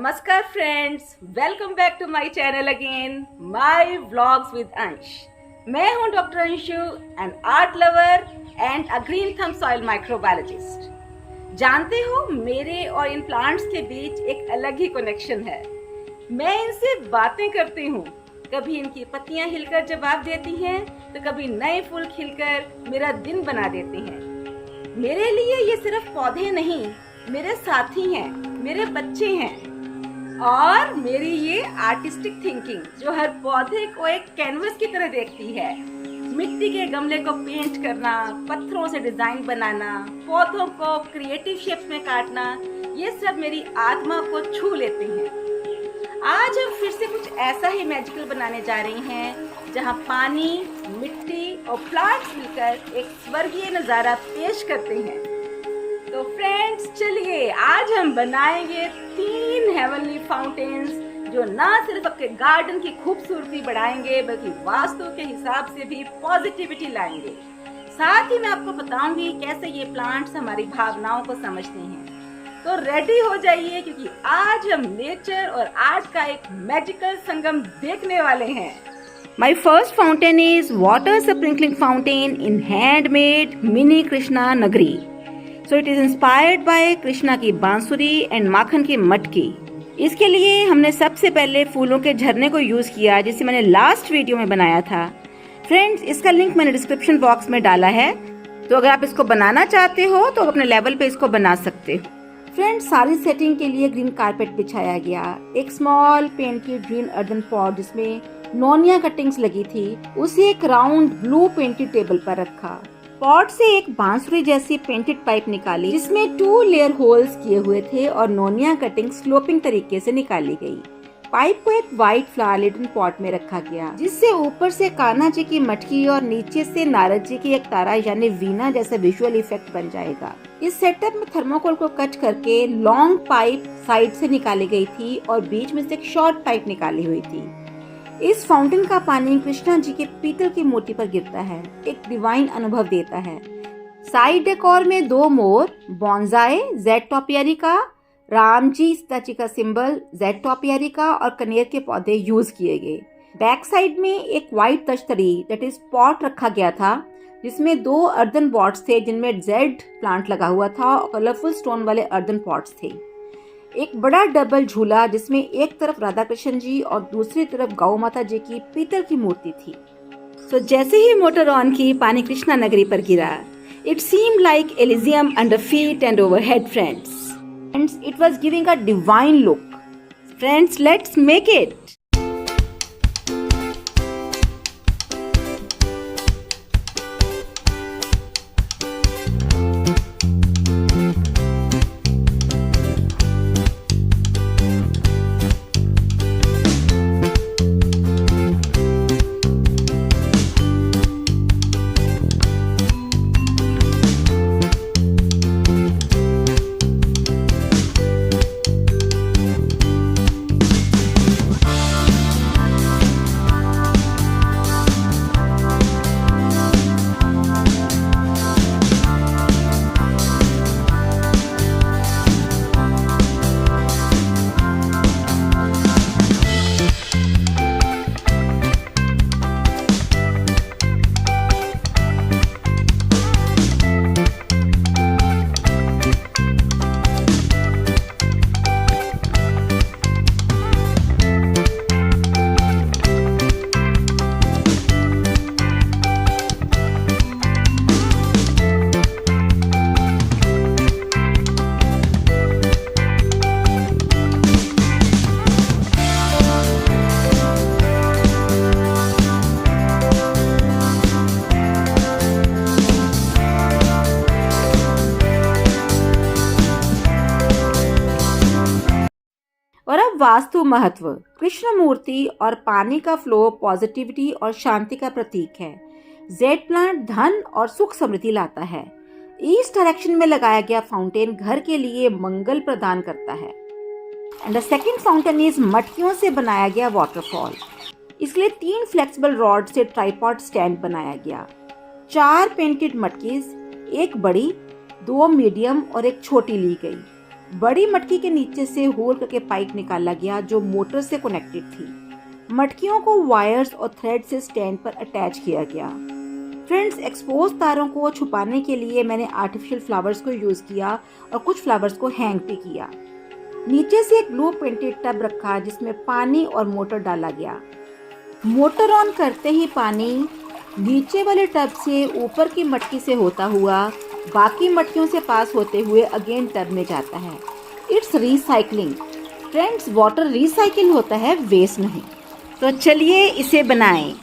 नमस्कार friends, welcome back to my channel again, my vlogs with Ansh. मैं हूं doctor Anshu, an art lover and a green thumb soil microbiologist. जानते हो, मेरे और इन प्लांट्स के बीच एक अलग ही कनेक्शन है। मैं इनसे बातें करती हूँ, कभी इनकी पत्तियां हिलकर जवाब देती हैं तो कभी नए फूल खिलकर मेरा दिन बना देती हैं। मेरे लिए ये सिर्फ पौधे नहीं, मेरे साथी हैं, मेरे बच्चे हैं और मेरी ये आर्टिस्टिक थिंकिंग जो हर पौधे को एक कैनवस की तरह देखती है। मिट्टी के गमले को पेंट करना, पत्थरों से डिजाइन बनाना, पौधों को क्रिएटिव शेप्स में काटना, ये सब मेरी आत्मा को छू लेते हैं। आज हम फिर से कुछ ऐसा ही मैजिकल बनाने जा रहे हैं जहां पानी, मिट्टी और प्लांट्स मिलकर एक स्वर्गीय नजारा पेश करते हैं। तो फ्रेंड्स, चलिए आज हम बनाएंगे 3 हेवनली फाउंटेन्स जो ना सिर्फ आपके गार्डन की खूबसूरती बढ़ाएंगे बल्कि वास्तु के हिसाब से भी पॉजिटिविटी लाएंगे। साथ ही मैं आपको बताऊंगी कैसे ये प्लांट्स हमारी भावनाओं को समझते हैं। तो रेडी हो जाइए क्योंकि आज हम नेचर और आर्ट का एक मैजिकल संगम देखने वाले हैं। My first fountain is water sprinkling fountain in handmade mini Krishna Nagari. So it is inspired by Krishna की बांसुरी एंड माखन की मटकी। इसके लिए हमने सबसे पहले फूलों के झरने को यूज किया जिसे मैंने लास्ट वीडियो में बनाया था। फ्रेंड्स, इसका लिंक मैंने डिस्क्रिप्शन बॉक्स में डाला है, तो अगर आप इसको बनाना चाहते हो तो अपने लेवल पे इसको बना सकते हो। फ्रेंड्स, सारी सेटिंग के लिए ग्रीन कारपेट बिछाया गया। एक small painted green earthen pot जिसमें नोनिया कटिंग्स लगी थी, उसे एक राउंड ब्लू पेंटेड टेबल पर रखा। पॉट से एक बांसुरी जैसी पेंटेड पाइप निकाली जिसमें 2 लेयर होल्स किए हुए थे और नोनिया कटिंग स्लोपिंग तरीके से निकाली गई। पाइप को एक व्हाइट फ्लावर लिडन पॉट में रखा गया जिससे ऊपर से कान्हा जी की मटकी और नीचे से नारद जी की एक तारा यानी वीणा जैसा विजुअल इफेक्ट बन जाएगा। इस सेटअप में थर्मोकोल को कट करके लॉन्ग पाइप साइड से निकाली गई थी और बीच में से एक शॉर्ट पाइप निकाली हुई थी। इस फाउंटेन का पानी कृष्णा जी के पीतल की मूर्ति पर गिरता है, एक डिवाइन अनुभव देता है। साइड डेकोर में 2 मोर, बॉन्जाई, जेड टॉपियरी का, राम जी सीता जी का सिंबल, जेड टॉपियरी का और कनेर के पौधे यूज किए गए। बैक साइड में एक व्हाइट तश्तरी दैट इज पॉट रखा गया था जिसमें 2 अर्दन पॉट्स थे जिनमें जेड प्लांट लगा हुआ था और कलरफुल स्टोन वाले अर्दन पॉट्स थे। एक बड़ा डबल झूला जिसमें एक तरफ राधा कृष्ण जी और दूसरी तरफ गौ माता जी की पीतल की मूर्ति थी। तो जैसे ही मोटर ऑन की, पानी कृष्णा नगरी पर गिरा। It seemed like Elysium under feet and overhead friends. It was giving a divine look. Friends, let's make it. और अब वास्तु महत्व। कृष्ण मूर्ति और पानी का फ्लो पॉजिटिविटी और शांति का प्रतीक है। जेड प्लांट धन और सुख समृद्धि लाता है। ईस्ट डायरेक्शन में लगाया गया फाउंटेन घर के लिए मंगल प्रदान करता है। And the second fountain is मटकियों से बनाया गया वाटरफॉल। इसलिए 3 फ्लेक्सिबल रॉड से ट्राइपॉड स्टैंड बनाया गया। 4 पेंटेड मटकीज, एक बड़ी, 2 मीडियम और एक छोटी ली गई। बड़ी मटकी के नीचे से होल करके पाइप निकाला गया जो मोटर से कनेक्टेड थी। मटकियों को वायर्स और थ्रेड से स्टैंड पर अटैच किया गया। फ्रेंड्स, एक्सपोज तारों को छुपाने के लिए मैंने आर्टिफिशियल फ्लावर्स को यूज किया और कुछ फ्लावर्स को हैंग भी किया। नीचे से एक ब्लू पेंटेड टब रखा जिसमें पानी और मोटर डाला गया। मोटर ऑन करते ही पानी नीचे वाले टब से ऊपर की मटकी से होता हुआ बाकी मटकियों से पास होते हुए अगेन टब में जाता है। It's recycling. Friends, water recycle होता है, वेस्ट नहीं। तो चलिए इसे बनाएं।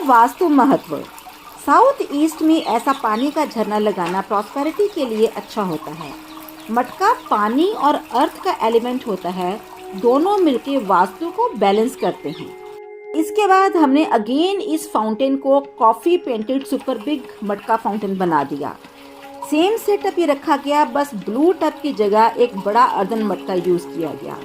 वास्तु महत्व। साउथ ईस्ट में ऐसा पानी का झरना लगाना प्रॉस्पेरिटी के लिए अच्छा होता है। मटका पानी और अर्थ का एलिमेंट होता है, दोनों मिलके वास्तु को बैलेंस करते हैं। इसके बाद हमने अगेन इस फाउंटेन को कॉफी पेंटेड सुपर बिग मटका फाउंटेन बना दिया। सेम सेटअप ये रखा गया, बस ब्लू टब की जगह एक बड़ा अर्दन मटका यूज किया गया।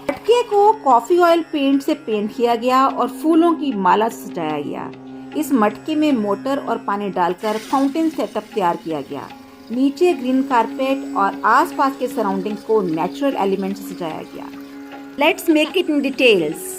मटके को कॉफी ऑयल पेंट से पेंट किया गया और फूलों की माला से सजाया गया। इस मटके में मोटर और पानी डालकर फाउंटेन सेटअप तैयार किया गया। नीचे ग्रीन कारपेट और आसपास के सराउंडिंग्स को नेचुरल एलिमेंट से सजाया गया। Let's make it in details.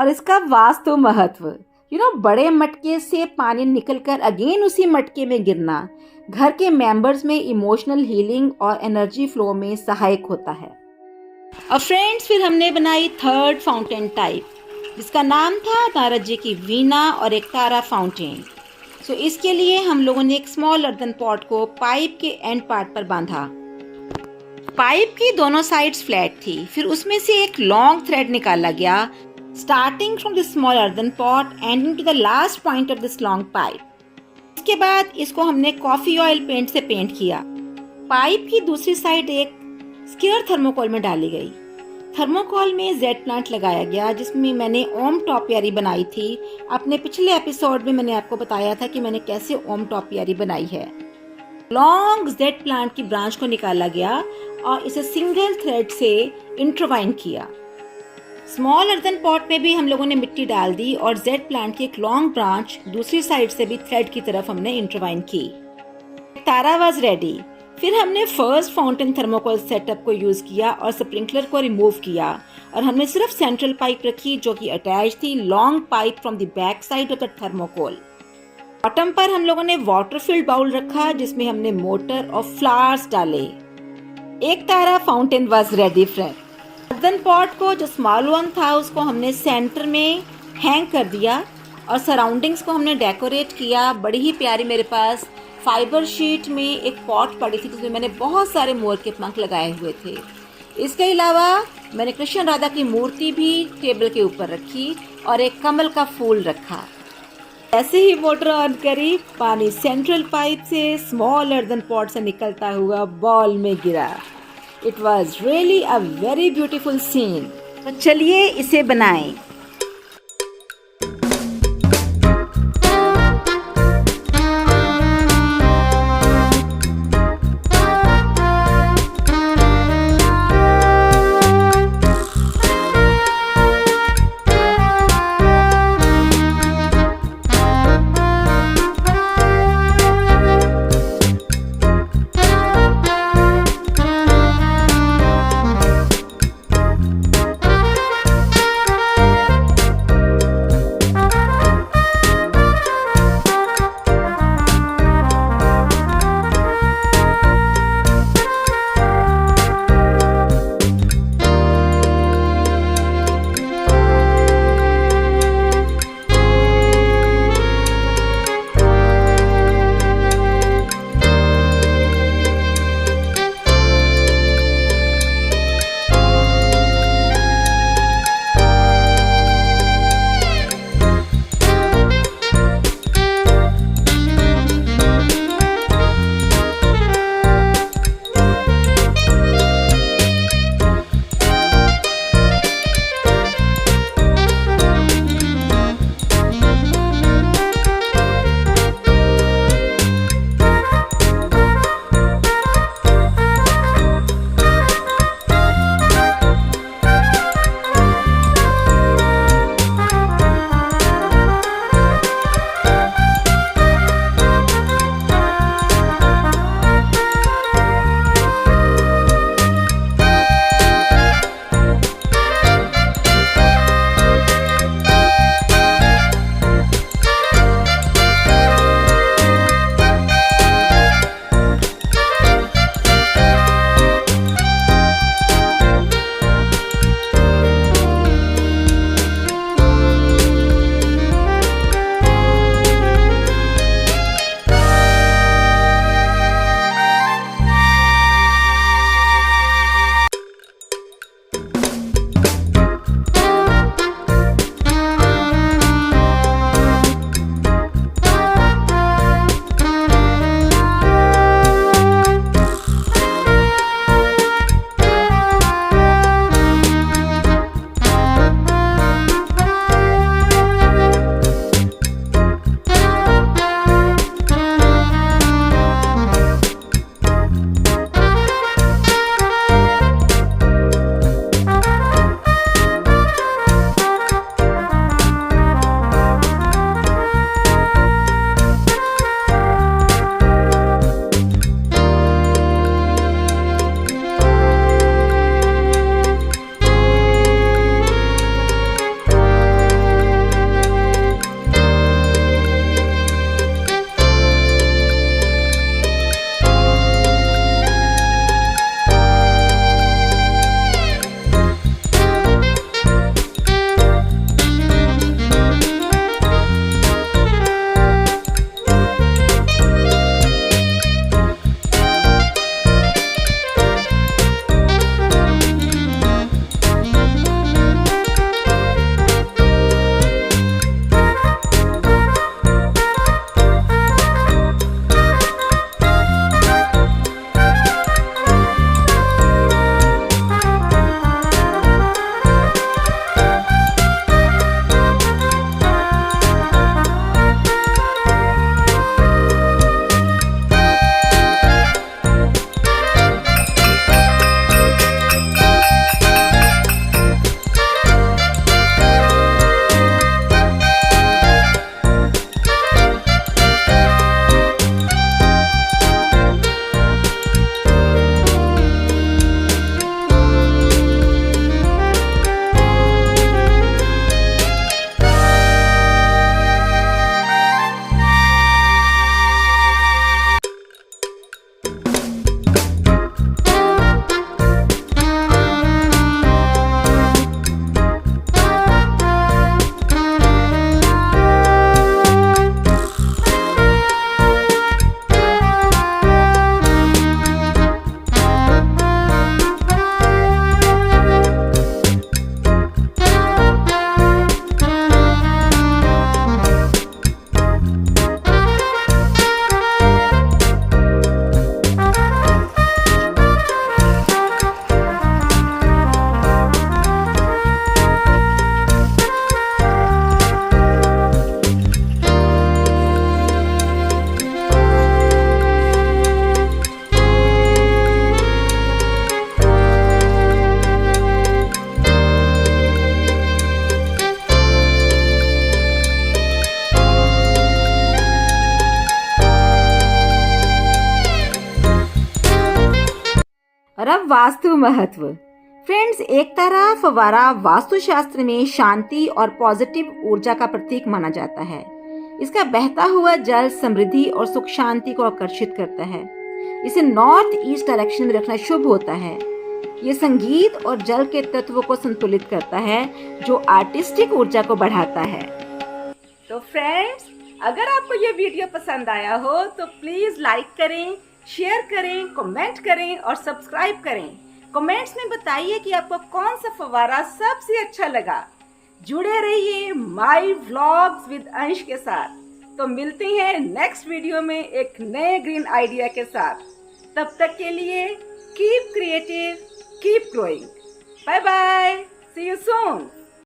और इसका वास्तु महत्व, बड़े मटके से पानी निकलकर अगेन उसी मटके में गिरना घर के मेंबर्स में इमोशनल हीलिंग और एनर्जी फ्लो में सहायक होता है। और फ्रेंड्स, फिर हमने बनाई थर्ड फाउंटेन टाइप, जिसका नाम था नारद जी की वीणा और एक तारा फाउंटेन। सो इसके लिए हम लोगों ने एक स्मॉल अर्दन पॉट को पाइप के एंड पार्ट पर बांधा। पाइप की दोनों साइड्स फ्लैट थी। फिर उसमें से एक लॉन्ग थ्रेड निकाला गया, starting from the small earthen pot ending to the last point of this long pipe. इसके बाद इसको हमने कॉफी ऑयल पेंट से पेंट किया। पाइप की दूसरी साइड एक स्क्वायर थर्मोकोल में डाली गई। थर्मोकोल में जेड प्लांट लगाया गया, जिसमें मैंने ओम टॉपियरी बनाई थी। अपने पिछले एपिसोड में मैंने आपको बताया था कि मैंने कैसे ओम टॉपियरी बनाई है। लॉन्ग जेड प्लांट की ब्रांच को निकाला गया और इसे सिंगल थ्रेड से इंटरवाइन किया। स्मॉल अर्दन पॉट में भी हम लोगों ने मिट्टी डाल दी और जेड प्लांट की एक लॉन्ग ब्रांच दूसरी साइड से भी थ्रेड की तरफ हमने इंटरवाइन की। तारा वाज रेडी। फिर हमने फर्स्ट फाउंटेन थर्मोकोल सेटअप को यूज किया और स्प्रिंकलर को रिमूव किया और हमने सिर्फ सेंट्रल पाइप रखी, जो कि अटैच थी long pipe from the back side of the thermocol. Bottom पर हम लोगों ने वाटर फिल्ड बाउल रखा, जिसमें हमने मोटर और फ्लावर्स डाले। एक तारा fountain was ready friend. Earthen pot को जो स्मॉल वन था उसको हमने सेंटर में हैंग कर दिया और सराउंडिंग्स को हमने डेकोरेट किया। बड़ी ही प्यारी मेरे पास फाइबर शीट में एक पॉट पड़ी थी, जिसमें मैंने बहुत सारे मोर के पंख लगाए हुए थे। इसके अलावा मैंने कृष्ण राधा की मूर्ति भी टेबल के ऊपर रखी और एक कमल का फूल रखा। ऐसे ही मोटर ऑन करी, पानी सेंट्रल पाइप से स्मॉल अर्दन पॉट से निकलता हुआ बॉल में गिरा। It was really a very beautiful scene. तो चलिए इसे बनाएं। अब वास्तु महत्व। फ्रेंड्स, एक तरह फव्वारा वास्तुशास्त्र में शांति और पॉजिटिव ऊर्जा का प्रतीक माना जाता है। इसका बहता हुआ जल समृद्धि और सुख शांति को आकर्षित करता है। इसे नॉर्थ ईस्ट डायरेक्शन में रखना शुभ होता है। ये संगीत और जल के तत्वों को संतुलित करता है, जो आर्टिस्टिक ऊर्जा को बढ़ाता है। तो फ्रेंड्स, अगर आपको ये वीडियो पसंद आया हो तो प्लीज लाइक करें, शेयर करें, कमेंट करें और सब्सक्राइब करें। कमेंट्स में बताइए कि आपको कौन सा फव्वारा सबसे अच्छा लगा। जुड़े रहिए माई व्लॉग्स विद अंश के साथ। तो मिलते हैं नेक्स्ट वीडियो में एक नए ग्रीन आइडिया के साथ। तब तक के लिए keep creative, keep growing. Bye bye, see you soon.